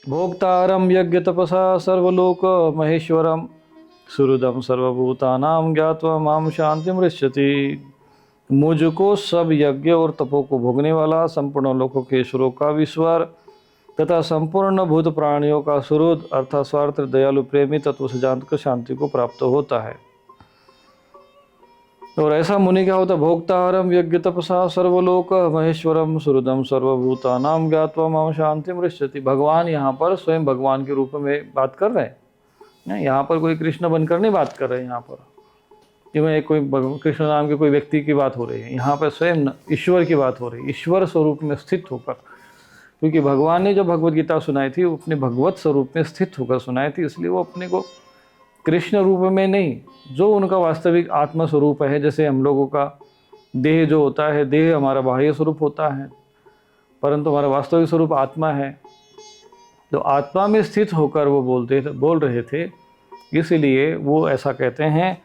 भोक्तारं यज्ञ तपसा सर्वलोक महेश्वरम सुहृदम सर्वभूतानां ज्ञात्वा माम शांति मृच्छति। मुझको सब यज्ञ और तपों को भोगने वाला, संपूर्ण लोकों के ईश्वरों का ईश्वर तथा संपूर्ण भूत प्राणियों का सुहृद अर्थात स्वार्थ दयालु प्रेमी तत्व से जानकर शांति को प्राप्त होता है। और ऐसा मुनि क्या होता है? भोक्तारम यज्ञ तपसा सर्वलोक महेश्वरम सुहृदम सर्वभूतानां ज्ञात्वा माम शांति मृच्छति। भगवान यहाँ पर स्वयं भगवान के रूप में बात कर रहे हैं, यहाँ पर कोई कृष्ण बनकर नहीं बात कर रहे हैं। यहाँ पर कि कोई कृष्ण नाम के कोई व्यक्ति की बात हो रही है, यहाँ पर स्वयं ईश्वर की बात हो रही है, ईश्वर स्वरूप में स्थित होकर। क्योंकि भगवान ने जो भगवत गीता सुनाई थी वो अपने भगवत स्वरूप में स्थित होकर सुनाई थी, इसलिए वो अपने को कृष्ण रूप में नहीं, जो उनका वास्तविक आत्मा स्वरूप है। जैसे हम लोगों का देह जो होता है, देह हमारा बाह्य स्वरूप होता है, परंतु हमारा वास्तविक स्वरूप आत्मा है। तो आत्मा में स्थित होकर वो बोल रहे थे, इसलिए वो ऐसा कहते हैं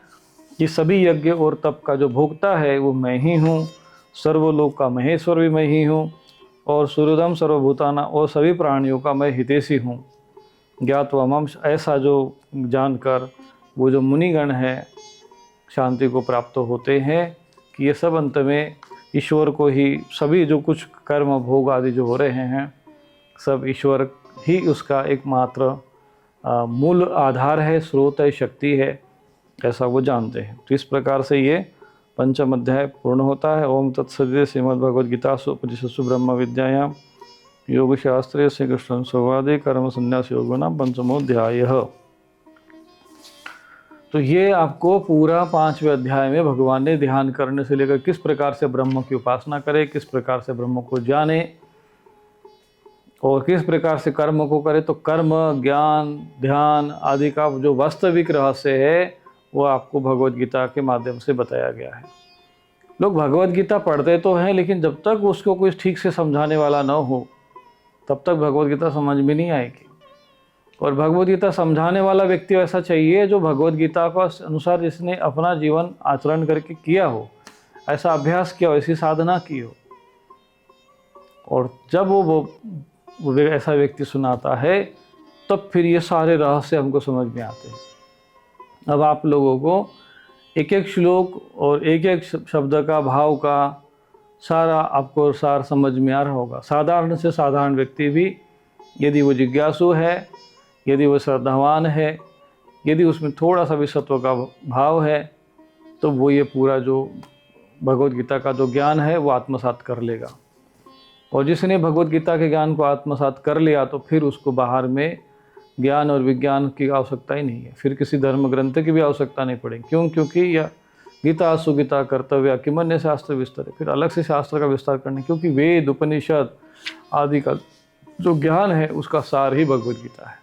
कि सभी यज्ञ और तप का जो भोक्ता है वो मैं ही हूँ, सर्वलोक का महेश्वर भी मैं ही हूँ, और सुहृदम सर्वभूताना और सभी प्राणियों का मैं हितैषी हूँ। ज्ञात्वा माम, ऐसा जो जानकर वो जो मुनिगण है शांति को प्राप्त होते हैं कि ये सब अंत में ईश्वर को ही, सभी जो कुछ कर्म भोग आदि जो हो रहे हैं सब ईश्वर ही उसका एकमात्र मूल आधार है, स्रोत है, शक्ति है, ऐसा वो जानते हैं। तो इस प्रकार से ये पंचम अध्याय पूर्ण होता है। ओम तत्सदिति श्रीमद्भगवद्गीतासु उपनिषत्सु ब्रह्म विद्यायां योगशास्त्रे श्री कृष्ण संवादे कर्म संन्यास योग नाम पंचमोध्याय। तो ये आपको पूरा 5वें अध्याय में भगवान ने ध्यान करने से लेकर किस प्रकार से ब्रह्म की उपासना करे, किस प्रकार से ब्रह्म को जाने और किस प्रकार से कर्म को करे। तो कर्म, ज्ञान, ध्यान आदि का जो वास्तविक रहस्य है वो आपको भगवत गीता के माध्यम से बताया गया है। लोग भगवत गीता पढ़ते तो हैं, लेकिन जब तक उसको कोई ठीक से समझाने वाला न हो तब तक भगवत गीता समझ में नहीं आएगी। और भगवत गीता समझाने वाला व्यक्ति ऐसा चाहिए जो भगवत गीता को अनुसार जिसने अपना जीवन आचरण करके किया हो, ऐसा अभ्यास किया हो, ऐसी साधना की हो। और जब वो ऐसा व्यक्ति सुनाता है तब फिर ये सारे रहस्य हमको समझ में आते हैं। अब आप लोगों को एक एक श्लोक और एक एक शब्द का, भाव का सारा आपको सार समझ में आ रहा होगा। साधारण से साधारण व्यक्ति भी यदि वो जिज्ञासु है, यदि वो श्रद्धावान है, यदि उसमें थोड़ा सा भी सत्व का भाव है, तो वो ये पूरा जो भगवत गीता का जो ज्ञान है वो आत्मसात कर लेगा। और जिसने भगवत गीता के ज्ञान को आत्मसात कर लिया तो फिर उसको बाहर में ज्ञान और विज्ञान की आवश्यकता ही नहीं है, फिर किसी धर्म ग्रंथ की भी आवश्यकता नहीं पड़ेगी। क्यों? क्योंकि यह गीता सुगीता कर्तव्य किमन्य शास्त्र विस्तार है, फिर अलग से शास्त्र का विस्तार करने, क्योंकि वेद उपनिषद आदि का जो ज्ञान है उसका सार ही भगवत गीता है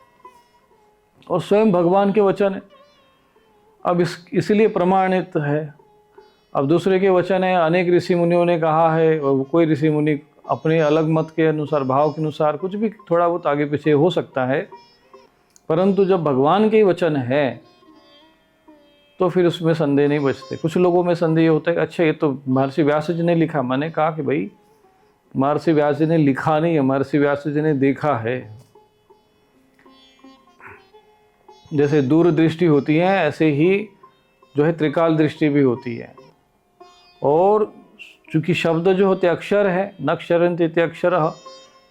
और स्वयं भगवान के वचन है। अब इसलिए प्रमाणित है। अब दूसरे के वचन है, अनेक ऋषि मुनियों ने कहा है, और कोई ऋषि मुनि अपने अलग मत के अनुसार, भाव के अनुसार कुछ भी थोड़ा बहुत आगे पीछे हो सकता है, परंतु जब भगवान के वचन है तो फिर उसमें संदेह नहीं बचते। कुछ लोगों में संदेह होता है, अच्छा ये तो महर्षि व्यास जी ने लिखा। मैंने कहा कि भाई महर्षि व्यास जी ने लिखा नहीं है, महर्षि व्यास जी ने देखा है। जैसे दूरदृष्टि होती है ऐसे ही जो है त्रिकाल दृष्टि भी होती है। और चूंकि शब्द जो होते अक्षर है, नक्षरन्ति इति अक्षरः,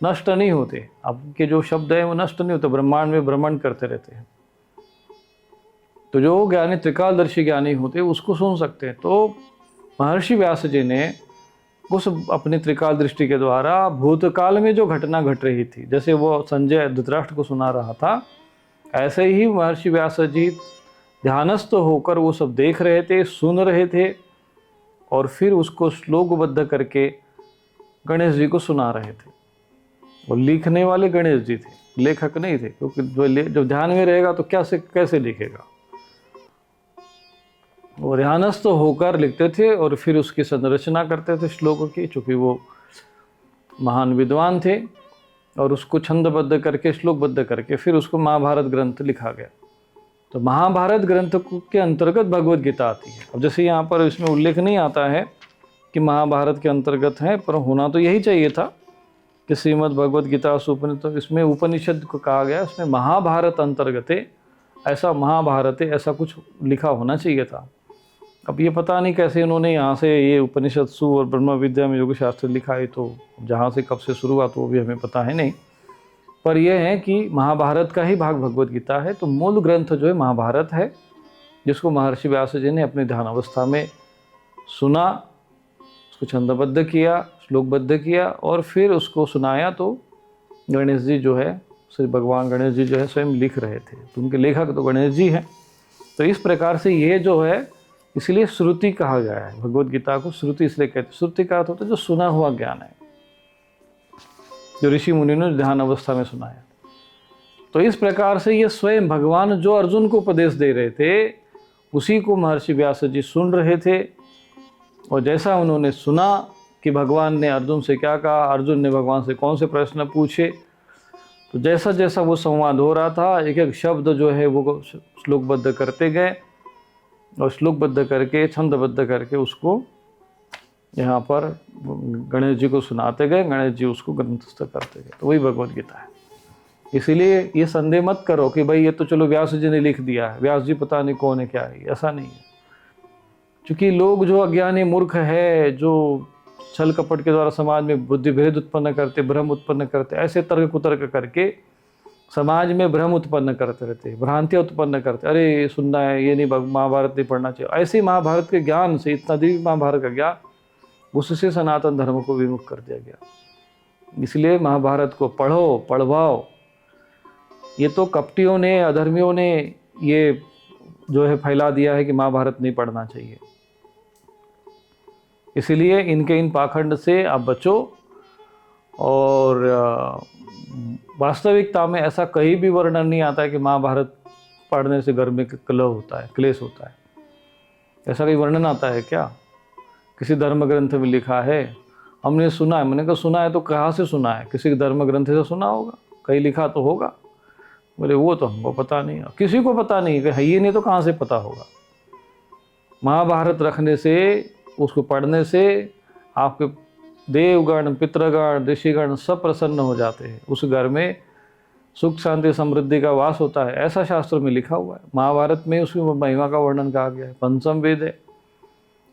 नष्ट नहीं होते। आपके जो शब्द है वो नष्ट नहीं होते, ब्रह्मांड में भ्रमण करते रहते हैं। तो जो ज्ञानी त्रिकालदर्शी ज्ञानी होते उसको सुन सकते हैं। तो महर्षि व्यास जी ने उस अपनी त्रिकाल दृष्टि के द्वारा भूतकाल में जो घटना घट रही थी, जैसे वो संजय धृतराष्ट्र को सुना रहा था, ऐसे ही महर्षि व्यास जी ध्यानस्थ होकर वो सब देख रहे थे, सुन रहे थे, और फिर उसको श्लोकबद्ध करके गणेश जी को सुना रहे थे। और लिखने वाले गणेश जी थे, लेखक नहीं थे, क्योंकि जो ध्यान में रहेगा तो कैसे लिखेगा। वो ध्यानस्थ होकर लिखते थे और फिर उसकी संरचना करते थे श्लोकों की, चूँकि वो महान विद्वान थे, और उसको छंदबद्ध करके, श्लोकबद्ध करके फिर उसको महाभारत ग्रंथ लिखा गया। तो महाभारत ग्रंथ के अंतर्गत भगवत गीता आती है। अब जैसे यहाँ पर इसमें उल्लेख नहीं आता है कि महाभारत के अंतर्गत है, पर होना तो यही चाहिए था, कि श्रीमद् भगवद गीता उपनिषद, तो इसमें उपनिषद को कहा गया, उसमें महाभारत अंतर्गते, ऐसा महाभारत ऐसा कुछ लिखा होना चाहिए था। अब ये पता नहीं कैसे उन्होंने यहाँ से ये उपनिषद सु और ब्रह्म विद्या में योग शास्त्र लिखा है, तो जहाँ से कब से शुरू हुआ तो वो भी हमें पता है नहीं, पर यह है कि महाभारत का ही भाग भगवद गीता है। तो मूल ग्रंथ जो है महाभारत है, जिसको महर्षि व्यास जी ने अपने ध्यान अवस्था में सुना, उसको छंदबद्ध किया, श्लोकबद्ध किया और फिर उसको सुनाया। तो गणेश जी जो है, श्री भगवान गणेश जी जो है स्वयं लिख रहे थे, तो उनके लेखक तो गणेश जी हैं। तो इस प्रकार से ये जो है, इसलिए श्रुति कहा गया है भगवद गीता को। श्रुति इसलिए कहते हैं, श्रुति का अर्थ होता है जो सुना हुआ ज्ञान है, जो ऋषि मुनि ने ध्यान अवस्था में सुनाया। तो इस प्रकार से ये स्वयं भगवान जो अर्जुन को उपदेश दे रहे थे, उसी को महर्षि व्यास जी सुन रहे थे। और जैसा उन्होंने सुना कि भगवान ने अर्जुन से क्या कहा, अर्जुन ने भगवान से कौन से प्रश्न पूछे, तो जैसा जैसा वो संवाद हो रहा था, एक एक शब्द जो है वो श्लोकबद्ध करते गए और श्लोकबद्ध करके, छंदबद्ध करके उसको यहाँ पर गणेश जी को सुनाते गए, गणेश जी उसको ग्रंथस्थ करते गए। तो वही भगवद गीता है। इसीलिए ये संदेह मत करो कि भाई ये तो चलो व्यास जी ने लिख दिया है, व्यास जी पता नहीं कौन है क्या है, ऐसा नहीं है। क्योंकि लोग जो अज्ञानी मूर्ख है, जो छल कपट के द्वारा समाज में बुद्धि भेद उत्पन्न करते, भ्रम उत्पन्न करते, ऐसे तर्क कुतर्क करके समाज में भ्रम उत्पन्न करते रहते, भ्रांतियाँ उत्पन्न करते। अरे ये सुनना है, ये नहीं, महाभारत नहीं पढ़ना चाहिए। ऐसे महाभारत के ज्ञान से, इतना दिव्य महाभारत का ज्ञान, उससे सनातन धर्म को विमुख कर दिया गया। इसलिए महाभारत को पढ़ो, पढ़वाओ। ये तो कपटियों ने, अधर्मियों ने ये जो है फैला दिया है कि महाभारत नहीं पढ़ना चाहिए। इसलिए इनके इन पाखंड से आप बचो। और वास्तविकता में ऐसा कहीं भी वर्णन नहीं आता है कि महाभारत पढ़ने से घर में कलह होता है, क्लेश होता है। ऐसा कोई वर्णन आता है क्या? किसी धर्म ग्रंथ में लिखा है? हमने सुना है। मैंने कहा सुना है तो कहाँ से सुना है? किसी धर्म ग्रंथ से सुना होगा, कहीं लिखा तो होगा। बोले वो तो हमको पता नहीं है, किसी को पता नहीं है ही नहीं, तो कहाँ से पता होगा? महाभारत रखने से, उसको पढ़ने से आपके देवगण, पितृगण, ऋषिगण सब प्रसन्न हो जाते हैं। उस घर में सुख शांति समृद्धि का वास होता है, ऐसा शास्त्र में लिखा हुआ है। महाभारत में उसकी महिमा का वर्णन कहा गया है, पंचम वेद है।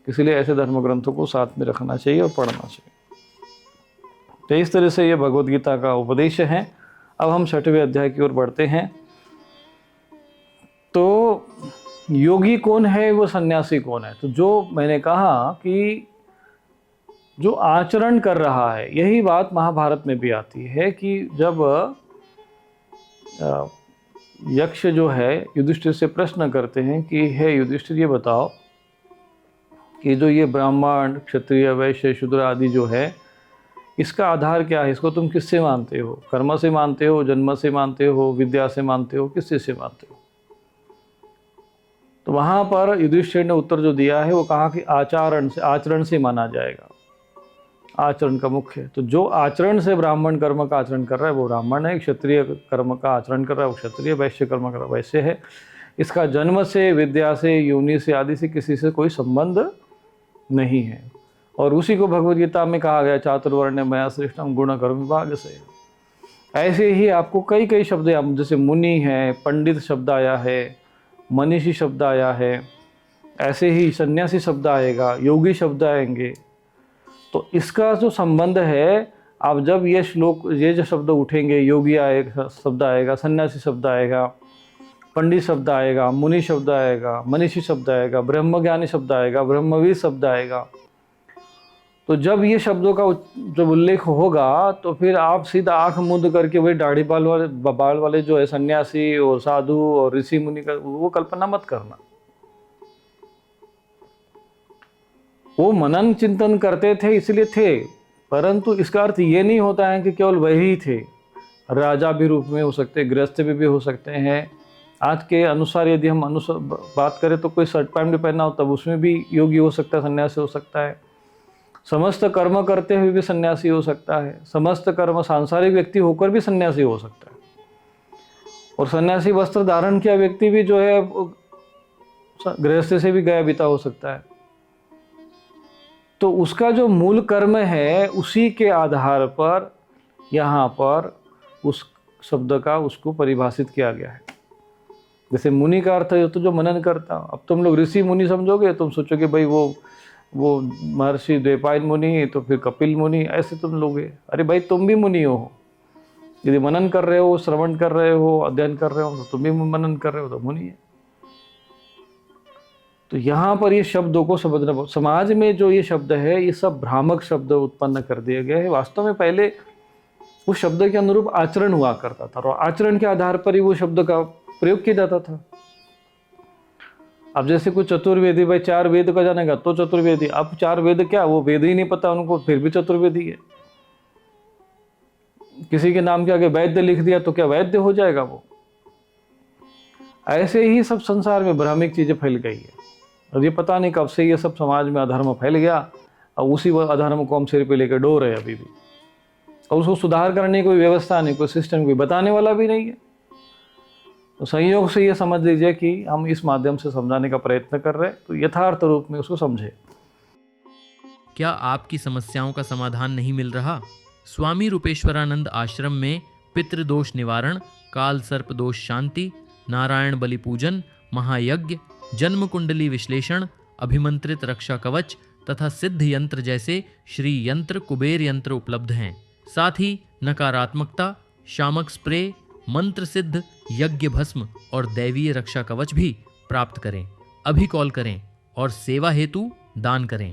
इसलिए ऐसे धर्म ग्रंथों को साथ में रखना चाहिए और पढ़ना चाहिए। तो इस तरह से ये भगवद गीता का उपदेश है। अब हम 6वें अध्याय की ओर बढ़ते हैं। तो योगी कौन है, वो सन्यासी कौन है? तो जो मैंने कहा कि जो आचरण कर रहा है, यही बात महाभारत में भी आती है कि जब यक्ष जो है युधिष्ठिर से प्रश्न करते हैं कि हे युधिष्ठिर, ये बताओ कि जो ये ब्राह्मण, क्षत्रिय, वैश्य, शूद्र आदि जो है, इसका आधार क्या है? इसको तुम किससे मानते हो? कर्म से मानते हो, जन्म से मानते हो, विद्या से मानते हो, किस चीज से मानते हो? तो वहाँ पर युधिष्ठिर ने उत्तर जो दिया है वो कहा कि आचरण से माना जाएगा। आचरण का मुख्य। तो जो आचरण से ब्राह्मण कर्म का आचरण कर रहा है वो ब्राह्मण है, क्षत्रिय कर्म का आचरण कर रहा है वो क्षत्रिय, वैश्य कर्म कर रहा है वैश्य है। इसका जन्म से, विद्या से, योनि से आदि से किसी से कोई संबंध नहीं है। और उसी को भगवद गीता में कहा गया, चातुर्वर्ण मया श्रेष्ठम गुण कर्म विभाग से। ऐसे ही आपको कई कई शब्द, जैसे मुनि है, पंडित शब्द आया है, मनीषी शब्द आया है, ऐसे ही सन्यासी शब्द आएगा, योगी शब्द आएंगे। तो इसका जो संबंध है, अब जब ये श्लोक, ये जो शब्द उठेंगे, योगी आएगा शब्द आएगा, सन्यासी शब्द आएगा, पंडित शब्द आएगा, मुनि शब्द आएगा, मनीषी शब्द आएगा, ब्रह्मज्ञानी शब्द आएगा, ब्रह्मवीर शब्द आएगा। तो जब ये शब्दों का जब उल्लेख होगा तो फिर आप सीधा आंख मूंद करके वही दाढ़ी बाल वाले जो है सन्यासी और साधु और ऋषि मुनि का वो कल्पना मत करना। वो मनन चिंतन करते थे इसलिए थे, परंतु इसका अर्थ ये नहीं होता है कि केवल वही थे। राजा भी रूप में हो सकते, गृहस्थ भी हो सकते हैं। आज के अनुसार यदि हम बात करें तो कोई शर्ट पैंट भी पहनना हो तब उसमें भी योगी हो सकता है, सन्यासी हो सकता है। समस्त कर्म करते हुए भी सन्यासी हो सकता है। समस्त कर्म सांसारिक व्यक्ति होकर भी सन्यासी हो सकता है। और सन्यासी वस्त्र धारण किया व्यक्ति भी जो है गृहस्थ से भी गया बीता हो सकता है। तो उसका जो मूल कर्म है उसी के आधार पर यहाँ पर उस शब्द का उसको परिभाषित किया गया है। जैसे मुनि का अर्थ है तो जो मनन करता। अब तुम लोग ऋषि मुनि समझोगे, तुम सोचोगे भाई वो महर्षि द्वैपायन मुनि तो फिर कपिल मुनि, ऐसे तुम लोगे। अरे भाई तुम भी मुनि हो, यदि मनन कर रहे हो, श्रवण कर रहे हो, अध्ययन कर रहे हो तो तुम भी मनन कर रहे हो तो मुनि है। तो यहाँ पर ये शब्दों को समझना, समाज में जो ये शब्द है ये सब भ्रामक शब्द उत्पन्न कर दिए गए हैं। वास्तव में पहले उस शब्द के अनुरूप आचरण हुआ करता था और आचरण के आधार पर ही वो शब्द का प्रयोग किया जाता था। अब जैसे कुछ चतुर्वेदी, भाई 4 वेद का जानेगा तो चतुर्वेदी। अब 4 वेद क्या, वो वेद ही नहीं पता उनको, फिर भी चतुर्वेदी है। किसी के नाम के आगे वैद्य लिख दिया तो क्या वैद्य हो जाएगा वो? ऐसे ही सब संसार में भ्रामिक चीजें फैल गई है और ये पता नहीं कब से ये सब समाज में अधर्म फैल गया और उसी अधर्म को हम सिर पे लेकर डो रहे हैं अभी भी, और उसको सुधार करने की कोई व्यवस्था नहीं, कोई सिस्टम, कोई बताने वाला भी नहीं है। तो संयोग से ये समझ लीजिए कि हम इस माध्यम से समझाने का प्रयत्न कर रहे हैं, तो यथार्थ रूप में उसको समझे। क्या आपकी समस्याओं का समाधान नहीं मिल रहा? स्वामी रूपेश्वरानंद आश्रम में पितृदोष निवारण, काल सर्प दोष शांति, नारायण बलि पूजन, महायज्ञ, जन्म कुंडली विश्लेषण, अभिमंत्रित रक्षा कवच तथा सिद्ध यंत्र जैसे श्री यंत्र, कुबेर यंत्र उपलब्ध हैं। साथ ही नकारात्मकता, शामक स्प्रे, मंत्र सिद्ध यज्ञ भस्म और दैवीय रक्षा कवच भी प्राप्त करें। अभी कॉल करें और सेवा हेतु दान करें।